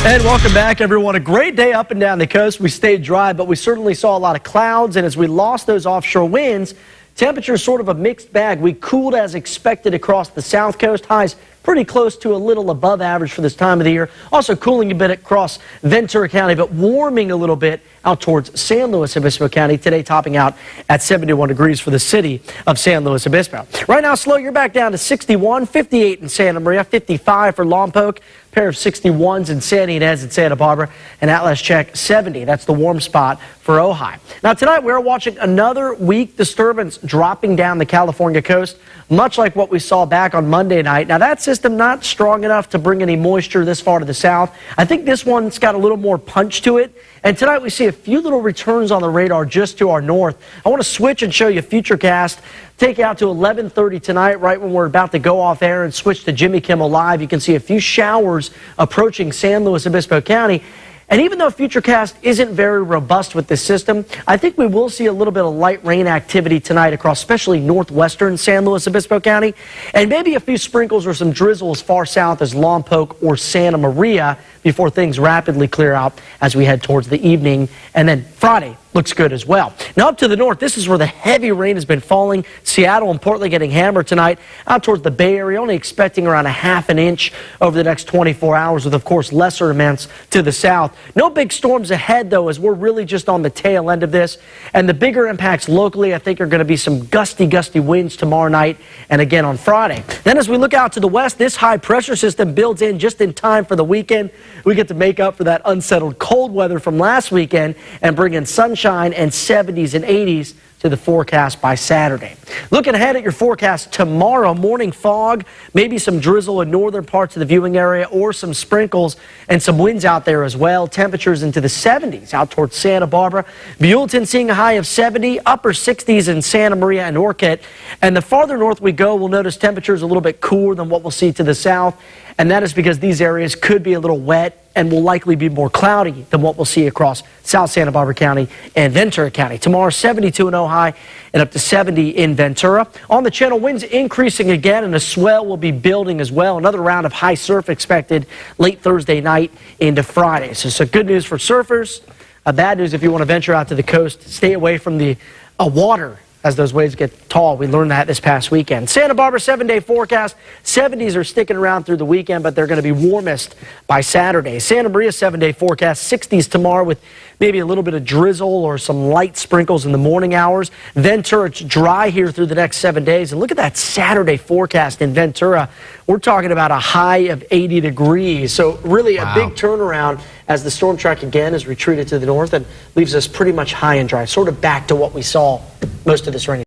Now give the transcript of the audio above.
And welcome back, everyone. A great day up and down the coast. We stayed dry, but we certainly saw a lot of clouds. And as we lost those offshore winds, temperatures sort of a mixed bag. We cooled as expected across the south coast. Highs pretty close to a little above average for this time of the year. Also cooling a bit across Ventura County, but warming a little bit out towards San Luis Obispo County. Today topping out at 71 degrees for the city of San Luis Obispo. Right now, slow, you're back down to 61, 58 in Santa Maria, 55 for Lompoc. Pair of 61s in San Ynez and Santa Barbara, and Atlas check 70. That's the warm spot for Ojai. Now tonight we're watching another weak disturbance dropping down the California coast, much like what we saw back on Monday night. Now that system not strong enough to bring any moisture this far to the south. I think this one's got a little more punch to it. And tonight we see a few little returns on the radar just to our north. I want to switch and show you Futurecast. Take you out to 11:30 tonight, right when we're about to go off air and switch to Jimmy Kimmel Live. You can see a few showers approaching San Luis Obispo County. And even though Futurecast isn't very robust with this system, I think we will see a little bit of light rain activity tonight across especially northwestern San Luis Obispo County, and maybe a few sprinkles or some drizzle as far south as Lompoc or Santa Maria before things rapidly clear out as we head towards the evening. And then Friday looks good as well. Now up to the north, this is where the heavy rain has been falling. Seattle and Portland getting hammered tonight. Out towards the Bay Area, only expecting around a half an inch over the next 24 hours with, of course, lesser amounts to the south. No big storms ahead, though, as we're really just on the tail end of this. And the bigger impacts locally, I think, are going to be some gusty winds tomorrow night and again on Friday. Then as we look out to the west, this high pressure system builds in just in time for the weekend. We get to make up for that unsettled cold weather from last weekend and bring in sunshine and 70s and 80s to the forecast by Saturday. Looking ahead at your forecast tomorrow, morning fog, maybe some drizzle in northern parts of the viewing area or some sprinkles and some winds out there as well. Temperatures into the 70s out towards Santa Barbara. Buellton seeing a high of 70, upper 60s in Santa Maria and Orcutt. And the farther north we go, we'll notice temperatures a little bit cooler than what we'll see to the south. And that is because these areas could be a little wet and will likely be more cloudy than what we'll see across South Santa Barbara County and Ventura County. Tomorrow, 72 in Ojai and up to 70 in Ventura. On the channel, winds increasing again, and a swell will be building as well. Another round of high surf expected late Thursday night into Friday. So good news for surfers. Bad news if you want to venture out to the coast. Stay away from the water as those waves get tall. We learned that this past weekend. Santa Barbara 7-day forecast. 70s are sticking around through the weekend, but they're going to be warmest by Saturday. Santa Maria 7-day forecast. 60s tomorrow with maybe a little bit of drizzle or some light sprinkles in the morning hours. Ventura, it's dry here through the next 7 days. And look at that Saturday forecast in Ventura. We're talking about a high of 80 degrees. So really a big turnaround as the storm track again is retreated to the north and leaves us pretty much high and dry, sort of back to what we saw most of this rain.